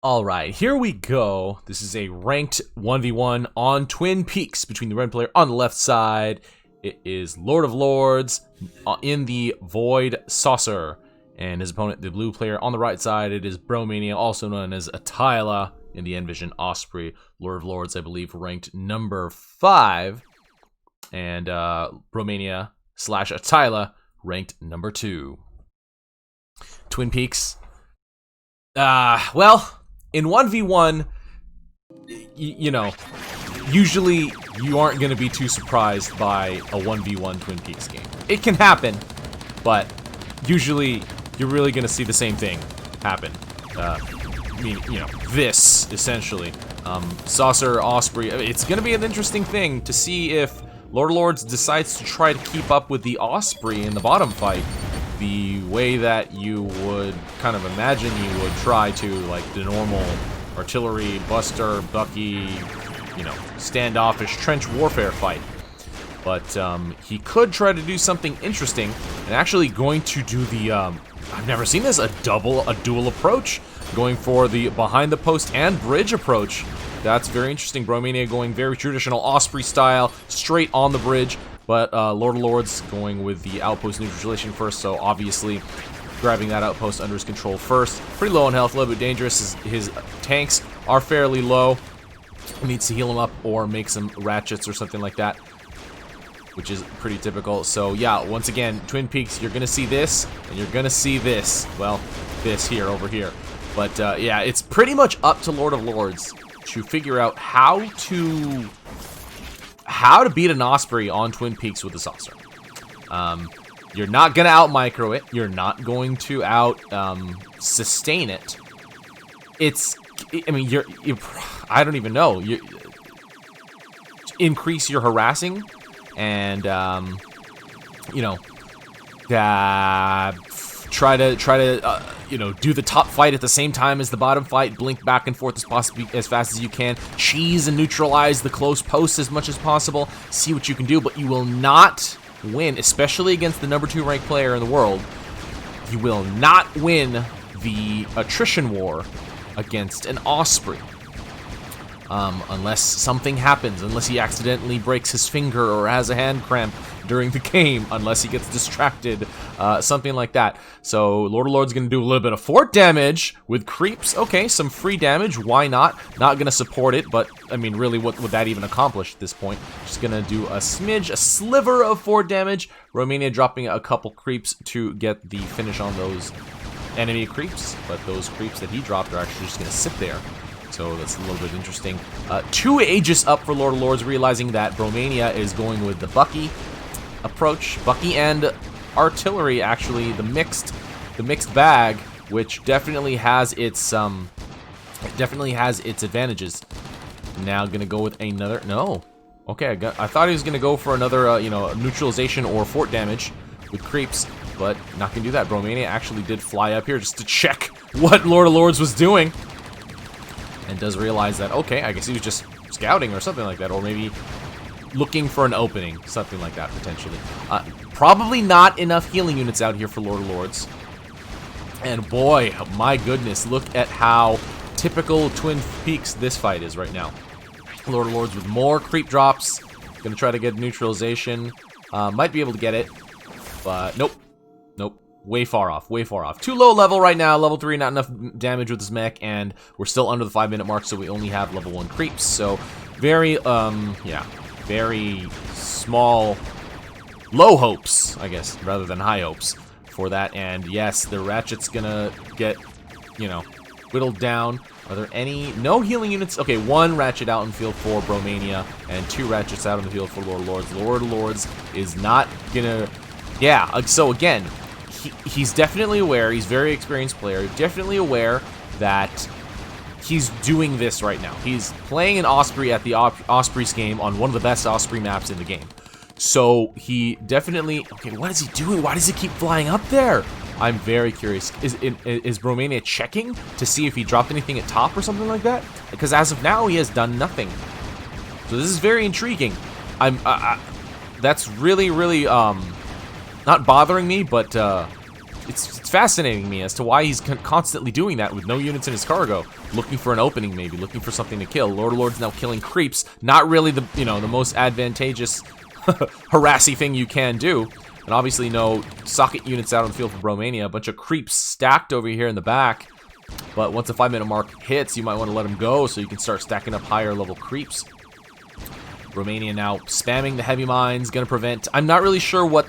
Alright, here we go. This is a ranked 1v1 on Twin Peaks between the red player on the left side. It is Lord of Lords in the Void Saucer. And his opponent, the blue player on the right side, it is Br0mania, also known as Attila in the Envision Osprey. Lord of Lords, I believe, ranked number 5. And Br0mania / Attila ranked number 2. Twin Peaks. Well, in 1v1, you know, usually you aren't going to be too surprised by a 1v1 Twin Peaks game. It can happen, but usually you're really going to see the same thing happen. I mean, you know, this, essentially. Saucer, Osprey, it's going to be an interesting thing to see if Lord of Lords decides to try to keep up with the Osprey in the bottom fight the way that you would kind of imagine you would try to, like the normal artillery, buster, Bucky, you know, standoffish trench warfare fight. But he could try to do something interesting and actually going to do the, I've never seen this, a dual approach, going for the behind the post and bridge approach. That's very interesting. Br0mania going very traditional Osprey style, straight on the bridge. But Lord of Lords going with the outpost neutralization first, so obviously grabbing that outpost under his control first. Pretty low on health, a little bit dangerous. His tanks are fairly low. He needs to heal him up or make some ratchets or something like that, which is pretty typical. So yeah, once again, Twin Peaks, you're going to see this, and you're going to see this. Well, this here, over here. But yeah, it's pretty much up to Lord of Lords to figure out how to beat an Osprey on Twin Peaks with a Saucer. You're not gonna out-micro it. You're not going to sustain it. I mean, I don't even know. You increase your harassing and, you know, try to you know, do the top fight at the same time as the bottom fight, blink back and forth as fast as you can, cheese and neutralize the close posts as much as possible, see what you can do, but you will not win, especially against the number 2 ranked player in the world. You will not win the attrition war against an Osprey. Unless something happens, unless he accidentally breaks his finger or has a hand cramp during the game, unless he gets distracted, something like that. So Lord of Lords going to do a little bit of fort damage with creeps. Okay, some free damage, why not? Not going to support it, but I mean, really, what would that even accomplish at this point? Just going to do a smidge, a sliver of fort damage. Br0mania dropping a couple creeps to get the finish on those enemy creeps, but those creeps that he dropped are actually just going to sit there. So that's a little bit interesting. 2 Aegis up for Lord of Lords, realizing that Br0mania is going with the Bucky approach. Bucky and artillery, actually, the mixed bag, which definitely has its advantages. Now gonna go with another. No, okay, I thought he was gonna go for another, you know, neutralization or fort damage with creeps, but not gonna do that. Br0mania actually did fly up here just to check what Lord of Lords was doing. And does realize that, okay, I guess he was just scouting or something like that, or maybe looking for an opening, something like that, potentially. Probably not enough healing units out here for Lord of Lords. And boy, my goodness, look at how typical Twin Peaks this fight is right now. Lord of Lords with more creep drops, gonna try to get neutralization. Might be able to get it, but nope. Nope. Way far off, way far off. Too low level right now, level 3, not enough damage with this mech, and we're still under the 5-minute mark, so we only have level 1 creeps. So, very, yeah, very small, low hopes, I guess, rather than high hopes for that. And yes, the Ratchet's gonna get, you know, whittled down. Are there any? No healing units. Okay, 1 Ratchet out in field for Br0mania, and 2 Ratchets out in the field for Lord of Lords. Lord of Lords is not gonna, yeah, so again, he's definitely aware, he's a very experienced player, definitely aware that he's doing this right now. He's playing an Osprey at the Osprey's game on one of the best Osprey maps in the game. So he definitely, okay, what is he doing? Why does he keep flying up there? I'm very curious. Is Br0mania checking to see if he dropped anything at top or something like that? Because as of now, he has done nothing. So this is very intriguing. That's really, really, not bothering me, but it's fascinating me as to why he's constantly doing that with no units in his cargo, looking for an opening, maybe looking for something to kill. Lord of Lords now killing creeps, not really the the most advantageous harassy thing you can do. And obviously no socket units out on the field for Br0mania. A bunch of creeps stacked over here in the back. But once the 5-minute mark hits, you might want to let them go so you can start stacking up higher level creeps. Br0mania now spamming the heavy mines, gonna prevent. I'm not really sure what.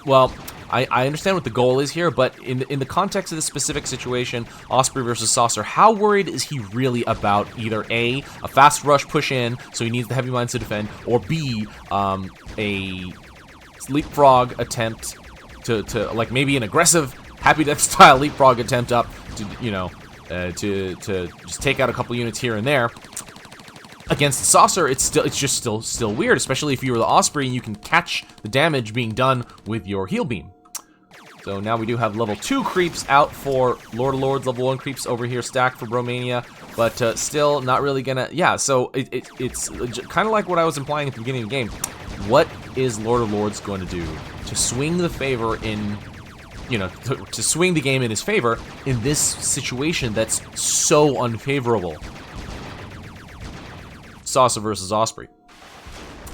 Well, I understand what the goal is here, but in the context of this specific situation, Osprey versus Saucer, how worried is he really about either A, a fast rush push in, so he needs the heavy mines to defend, or B, a leapfrog attempt to like maybe an aggressive Happy Death style leapfrog attempt up to to just take out a couple units here and there. Against the Saucer, it's just still weird, especially if you were the Osprey and you can catch the damage being done with your heal beam. So now we do have level 2 creeps out for Lord of Lords, level 1 creeps over here stacked for Br0mania, but still not really gonna. Yeah, so it's kind of like what I was implying at the beginning of the game. What is Lord of Lords going to do to swing the favor in, to swing the game in his favor in this situation that's so unfavorable? Saucer versus Osprey.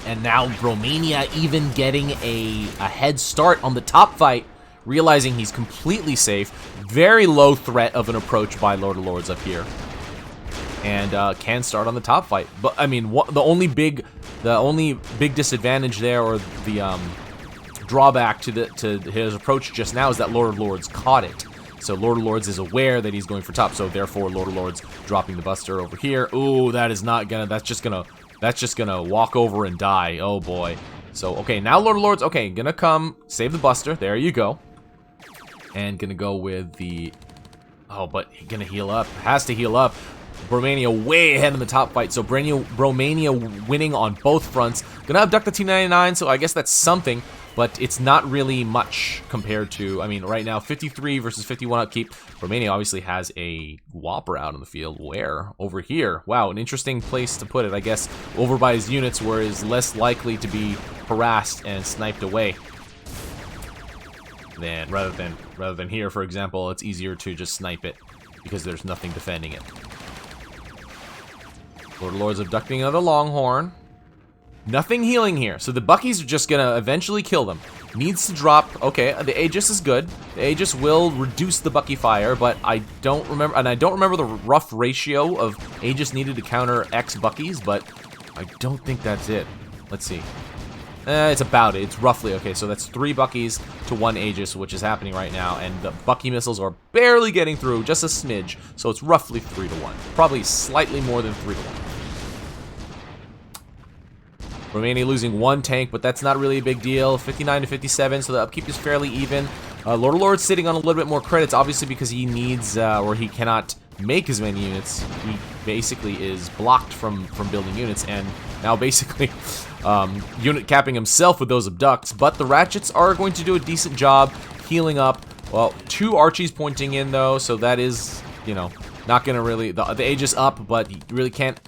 And now Br0mania even getting a head start on the top fight, realizing he's completely safe. Very low threat of an approach by Lord of Lords up here. And can start on the top fight. But I mean, the only big disadvantage there, or the drawback to his approach just now, is that Lord of Lords caught it. So Lord of Lords is aware that he's going for top, so therefore Lord of Lords dropping the Buster over here. Ooh, that's just gonna walk over and die. Oh boy. So okay, now Lord of Lords, okay, gonna come save the Buster. There you go. And gonna go with the, oh, but gonna heal up. Has to heal up. Br0mania way ahead in the top fight, so Br0mania winning on both fronts. Gonna abduct the T-99, so I guess that's something, but it's not really much compared to, I mean, right now, 53 versus 51 upkeep. Br0mania obviously has a Whopper out on the field. Where? Over here. Wow, an interesting place to put it, I guess. Over by his units, where he's less likely to be harassed and sniped away. Rather than here, for example, it's easier to just snipe it because there's nothing defending it. Lord of Lords abducting another Longhorn. Nothing healing here, so the Buckies are just gonna eventually kill them. Needs to drop. Okay, the Aegis is good. The Aegis will reduce the Bucky fire, but I don't remember, and I don't remember the rough ratio of Aegis needed to counter X Buckies, but I don't think that's it. Let's see. It's about it. It's roughly okay. So that's 3 Buckies to 1 Aegis, which is happening right now, and the Bucky missiles are barely getting through, just a smidge. So it's roughly 3 to 1, probably slightly more than 3 to 1. Br0mania losing 1 tank, but that's not really a big deal. 59 to 57, so the upkeep is fairly even. Lord of Lords sitting on a little bit more credits, obviously because he needs, or he cannot make as many units. He basically is blocked from building units, and now basically unit capping himself with those abducts. But the Ratchets are going to do a decent job healing up. Well, 2 Archies pointing in though, so that is, not gonna really, the Aegis up, but he really can't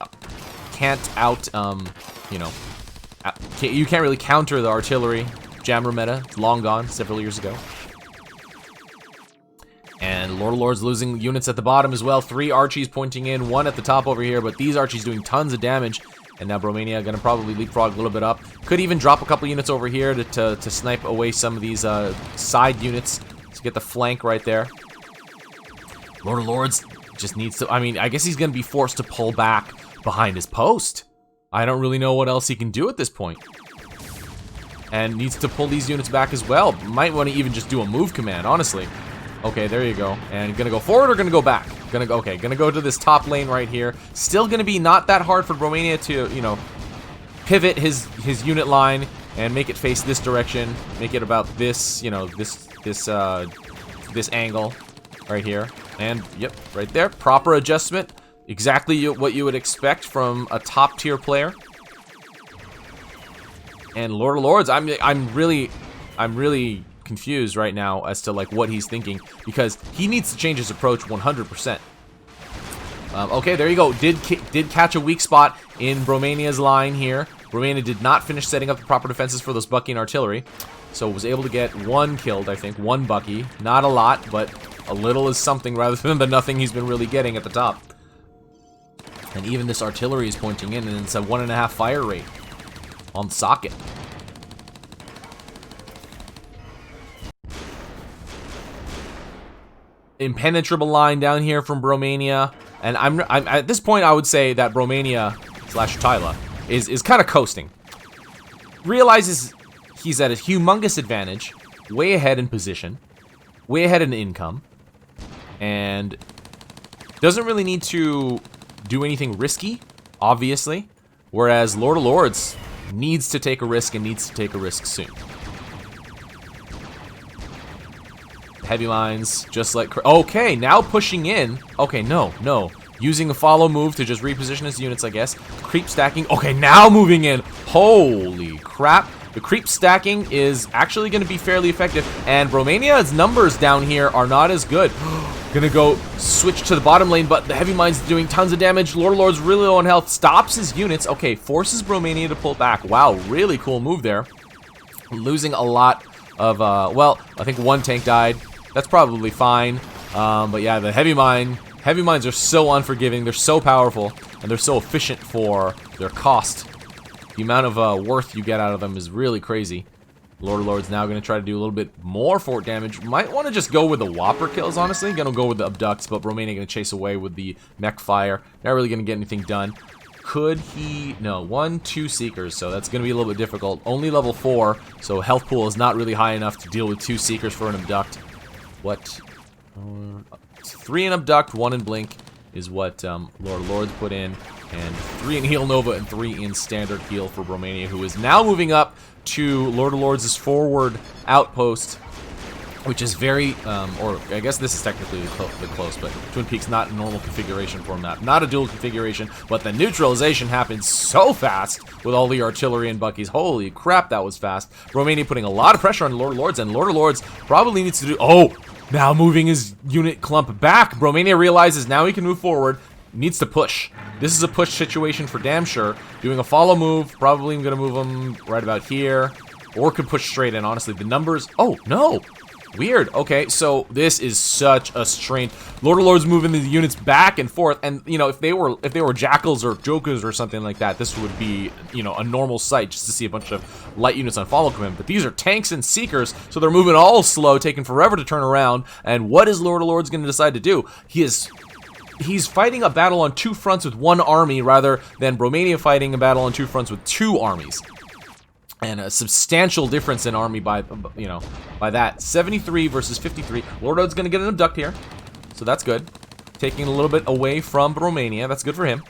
out, you can't really counter the artillery. Jammer meta, it's long gone, several years ago. And Lord of Lords losing units at the bottom as well. 3 Archies pointing in, 1 at the top over here, but these Archies doing tons of damage. And now Br0mania gonna probably leapfrog a little bit up. Could even drop a couple units over here to snipe away some of these side units to get the flank right there. Lord of Lords just needs to, I mean, I guess he's gonna be forced to pull back behind his post. I don't really know what else he can do at this point. And needs to pull these units back as well. Might want to even just do a move command, honestly. Okay, there you go. And gonna go forward or gonna go back? Gonna go to this top lane right here. Still gonna be not that hard for Br0mania to, pivot his unit line and make it face this direction. Make it about this, this angle right here. And yep, right there. Proper adjustment. Exactly what you would expect from a top tier player. And Lord of Lords, I'm really confused right now as to like what he's thinking, because he needs to change his approach 100%. Okay, there you go. Did catch a weak spot in Br0mania's line here. Br0mania did not finish setting up the proper defenses for those Bucky and artillery. So was able to get one killed, I think. One Bucky. Not a lot, but a little is something rather than the nothing he's been really getting at the top. And even this artillery is pointing in, and it's a 1.5 fire rate on the socket. Impenetrable line down here from Br0mania. And I'm at this point, I would say that Br0mania / Tyla is kind of coasting. Realizes he's at a humongous advantage, way ahead in position, way ahead in income, and doesn't really need to do anything risky, obviously. Whereas Lord of Lords needs to take a risk and needs to take a risk soon. Heavy mines, just like... Okay, now pushing in. Okay, no. Using a follow move to just reposition his units, I guess. Creep stacking. Okay, now moving in. Holy crap. The creep stacking is actually going to be fairly effective. And Br0mania's numbers down here are not as good. Gonna go switch to the bottom lane, but the heavy mine's doing tons of damage. Lord of Lords really low on health. Stops his units. Okay, forces Br0mania to pull back. Wow, really cool move there. Losing a lot of... well, I think one tank died. That's probably fine. But yeah, the heavy mines are so unforgiving. They're so powerful, and they're so efficient for their cost. The amount of worth you get out of them is really crazy. Lord of Lords now going to try to do a little bit more fort damage. Might want to just go with the Whopper kills, honestly. Going to go with the abducts, but Br0mania going to chase away with the mech fire. Not really going to get anything done. Could he... No, 1, 2 Seekers, so that's going to be a little bit difficult. Only level 4, so health pool is not really high enough to deal with 2 Seekers for an abduct. What? 3 in abduct, 1 in blink is what Lord of Lords put in, and 3 in heal nova and 3 in standard heal for Br0mania, who is now moving up to Lord of Lords' forward outpost, which is very, or I guess this is technically the close, but Twin Peaks not a normal configuration for a map, not a dual configuration, but the neutralization happened so fast with all the artillery and Buckies. Holy crap, that was fast. Br0mania putting a lot of pressure on Lord of Lords, and Lord of Lords probably needs to do, now moving his unit clump back. Br0mania realizes now he can move forward. Needs to push. This is a push situation for damn sure. Doing a follow move. Probably going to move him right about here. Or could push straight in, honestly. The numbers... Oh, no. Weird. Okay, so this is such a strain. Lord of Lords moving the units back and forth, and you know, if they were jackals or jokers or something like that, this would be, you know, a normal sight just to see a bunch of light units on follow command. But these are tanks and seekers, so they're moving all slow, taking forever to turn around. And what is Lord of Lords going to decide to do? He's fighting a battle on 2 fronts with 1 army rather than Br0mania fighting a battle on 2 fronts with 2 armies. And a substantial difference in army by that. 73 versus 53. Lord of Lords going to get an abduct here. So that's good. Taking a little bit away from Br0mania. That's good for him.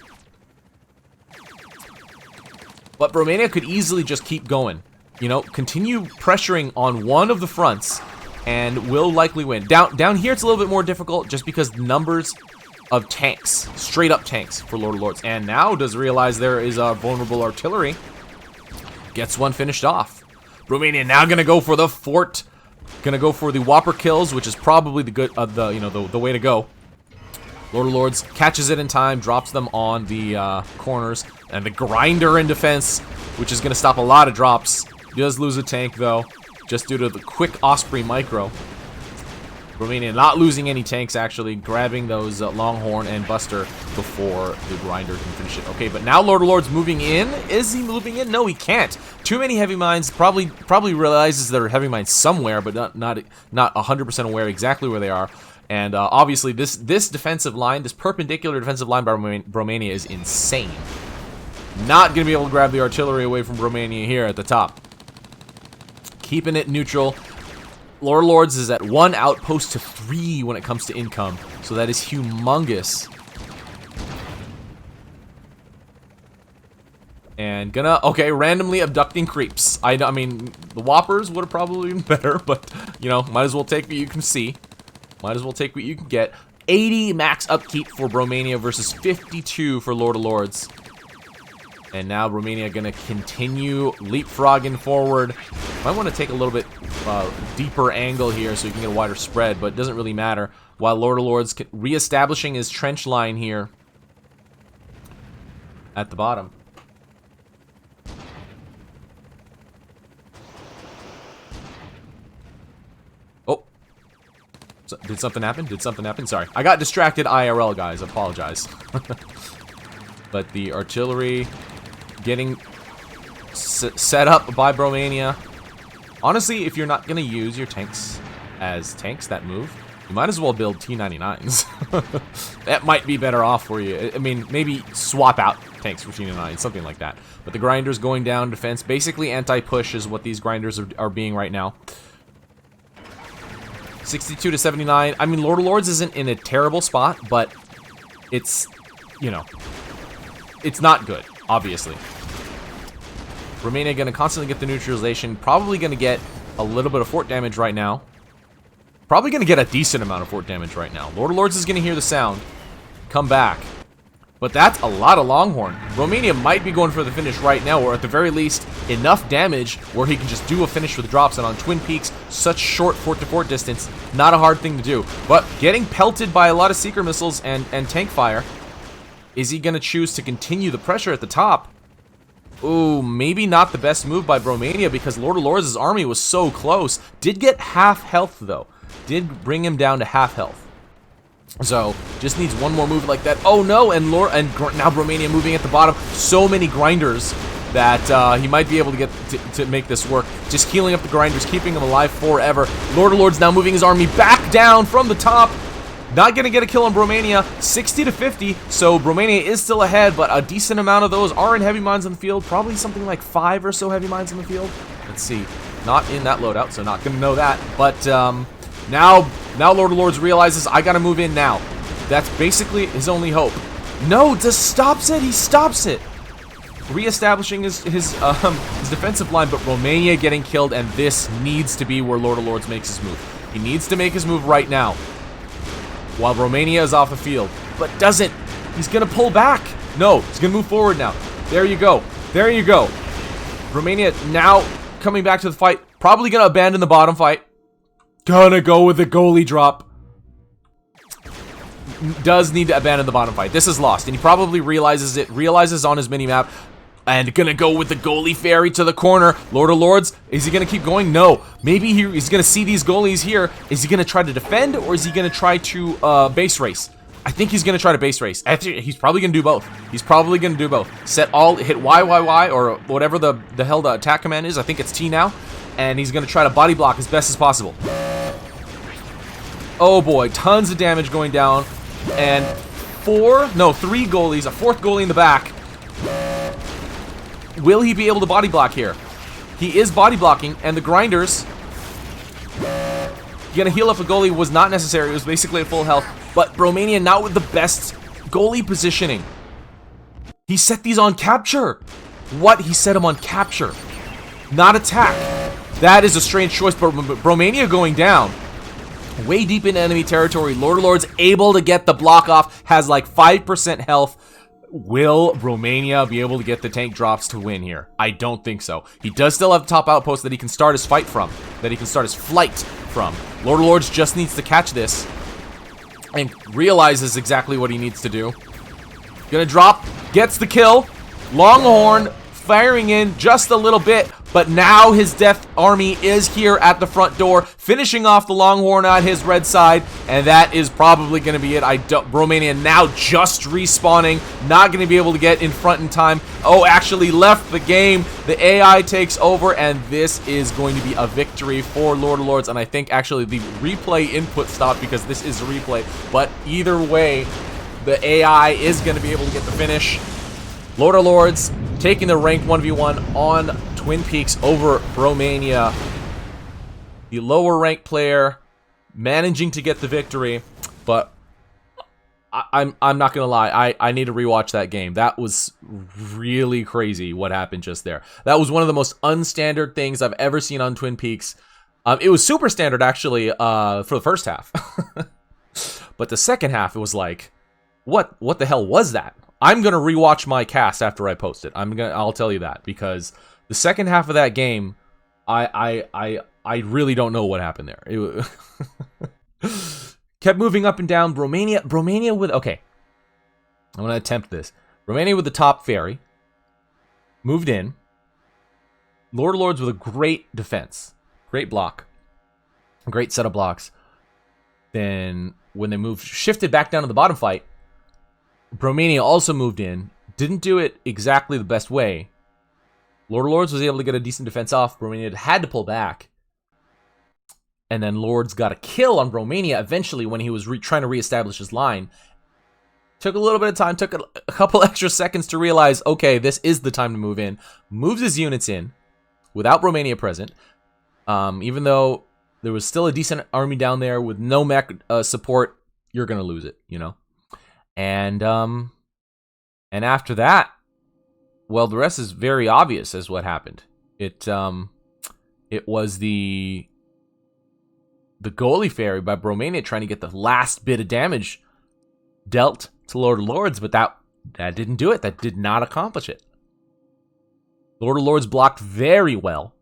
But Br0mania could easily just keep going. You know, continue pressuring on one of the fronts and will likely win. Down here it's a little bit more difficult just because numbers of tanks. Straight up tanks for Lord of Lords. And now does realize there is a vulnerable artillery. Gets one finished off. Br0mania now gonna go for the fort. Gonna go for the Whopper kills, which is probably the good, the way to go. Lord of Lords catches it in time, drops them on the corners, and the grinder in defense, which is gonna stop a lot of drops. He does lose a tank though, just due to the quick Osprey micro. Br0mania not losing any tanks, actually, grabbing those Longhorn and Buster before the grinder can finish it. Okay, but now Lord of Lords moving in. Is he moving in? No, he can't. Too many heavy mines. Probably realizes there are heavy mines somewhere, but not 100% aware exactly where they are. And obviously, this defensive line, this perpendicular defensive line by Br0mania is insane. Not going to be able to grab the artillery away from Br0mania here at the top. Keeping it neutral. Lord of Lords is at 1 outpost to 3 when it comes to income, so that is humongous. And okay, randomly abducting creeps. I mean, the Whoppers would have probably been better, but, you know, might as well take what you can see. Might as well take what you can get. 80 max upkeep for Br0mania versus 52 for Lord of Lords. And now Br0mania gonna continue leapfrogging forward. Might want to take a little bit deeper angle here so you can get a wider spread, but it doesn't really matter. While Lord of Lords reestablishing his trench line here at the bottom. Did something happen? Did something happen? Sorry. I got distracted IRL, guys. Apologize. But the artillery getting set up by Br0mania. Honestly, if you're not going to use your tanks as tanks that move, you might as well build T-99s. That might be better off for you. I mean, maybe swap out tanks for T-99s, something like that. But the grinders going down defense, basically anti-push is what these grinders are being right now. 62 to 79. I mean, Lord of Lords isn't in a terrible spot, but it's, you know, it's not good, obviously. Br0mania going to constantly get the neutralization, probably going to get a little bit of fort damage right now. Probably going to get a decent amount of fort damage right now. Lord of Lords is going to hear the sound, come back. But that's a lot of Longhorn. Br0mania might be going for the finish right now, or at the very least, enough damage where he can just do a finish with drops. And on Twin Peaks, such short fort-to-fort distance, not a hard thing to do. But getting pelted by a lot of Seeker missiles and tank fire, is he going to choose to continue the pressure at the top? Ooh, maybe not the best move by Br0mania because Lord of Lords' army was so close. Did get half health, though. Did bring him down to half health. So, just needs one more move like that. Oh no, and now Br0mania moving at the bottom. So many grinders that he might be able to get to make this work. Just healing up the grinders, keeping them alive forever. Lord of Lords now moving his army back down from the top. Not going to get a kill on Br0mania, 60 to 50, so Br0mania is still ahead, but a decent amount of those are in heavy mines on the field. Probably something like 5 or so heavy mines on the field. Let's see. Not in that loadout, so not going to know that. But now Lord of Lords realizes I got to move in now. That's basically his only hope. No, just stops it. He stops it. Reestablishing his defensive line, but Br0mania getting killed, and this needs to be where Lord of Lords makes his move. He needs to make his move right now, while Br0mania is off the field, but doesn't. He's gonna pull back. No, he's gonna move forward now. There you go. There you go. Br0mania now coming back to the fight. Probably gonna abandon the bottom fight. Gonna go with the goalie drop. Does need to abandon the bottom fight. This is lost, and he probably realizes it. Realizes on his mini-map. And gonna go with the goalie ferry to the corner. Lord of Lords, is he gonna keep going? No. Maybe he's gonna see these goalies here. Is he gonna try to defend, or is he gonna try to base race? I think he's gonna try to base race. He's probably gonna do both. He's probably gonna do both. Hit Y, or whatever the hell the attack command is. I think it's T now. And he's gonna try to body block as best as possible. Oh boy, tons of damage going down. And 3 goalies, a 4th goalie in the back. Will he be able to body block here? He is body blocking, and the grinders. Gonna heal up a goalie was not necessary. It was basically at full health. But Br0mania not with the best goalie positioning. He set these on capture. What? He set them on capture, not attack. That is a strange choice, but Br0mania going down. Way deep in enemy territory. Lord of Lords able to get the block off. Has like 5% health. Will Br0mania be able to get the tank drops to win here? I don't think so. He does still have the top outpost that he can start his fight from. That he can start his flight from. Lord of Lords just needs to catch this. And realizes exactly what he needs to do. Gonna drop. Gets the kill. Longhorn firing in just a little bit. But now his Death Army is here at the front door, finishing off the Longhorn on his red side, and that is probably going to be it. Br0mania now just respawning, not going to be able to get in front in time. Oh, actually left the game. The AI takes over, and this is going to be a victory for Lord of Lords, and I think actually the replay input stopped because this is a replay, but either way, the AI is going to be able to get the finish. Lord of Lords taking the ranked 1v1 on Twin Peaks over Br0mania. The lower ranked player managing to get the victory, but I'm not gonna lie, I need to rewatch that game. That was really crazy what happened just there. That was one of the most unstandard things I've ever seen on Twin Peaks. It was super standard actually for the first half. But the second half it was like, what the hell was that? I'm gonna rewatch my cast after I post it. I'll tell you that, because the second half of that game, I really don't know what happened there. It kept moving up and down. Br0mania with, okay, I'm gonna attempt this. Br0mania with the top ferry, moved in. Lord of Lords with a great defense, great block, great set of blocks. Then when they shifted back down to the bottom fight, Br0mania also moved in. Didn't do it exactly the best way. Lord of Lords was able to get a decent defense off. Br0mania had to pull back. And then Lords got a kill on Br0mania eventually when he was trying to reestablish his line. Took a little bit of time, took a couple extra seconds to realize, okay, this is the time to move in. Moves his units in without Br0mania present. Even though there was still a decent army down there with no mech support, you're going to lose it, you know? And after that, well, the rest is very obvious as what happened. It was the goalie fairy by Br0mania trying to get the last bit of damage dealt to Lord of Lords, but that didn't do it. That did not accomplish it. Lord of Lords blocked very well.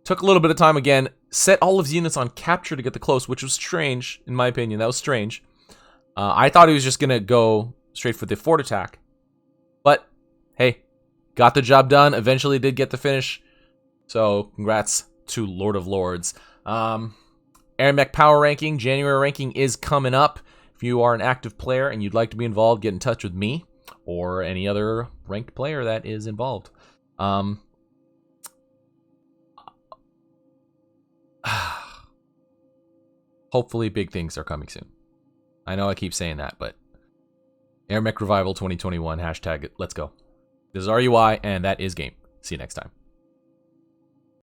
Took a little bit of time again. Set all of his units on capture to get the close, which was strange, in my opinion. That was strange. I thought he was just going to go straight for the fort attack. But, hey, got the job done. Eventually did get the finish. So, congrats to Lord of Lords. AirMech Power Ranking, January ranking is coming up. If you are an active player and you'd like to be involved, get in touch with me or any other ranked player that is involved. Hopefully big things are coming soon. I know I keep saying that, but AirMech Revival 2021, hashtag let's go. This is RUI, and that is game. See you next time.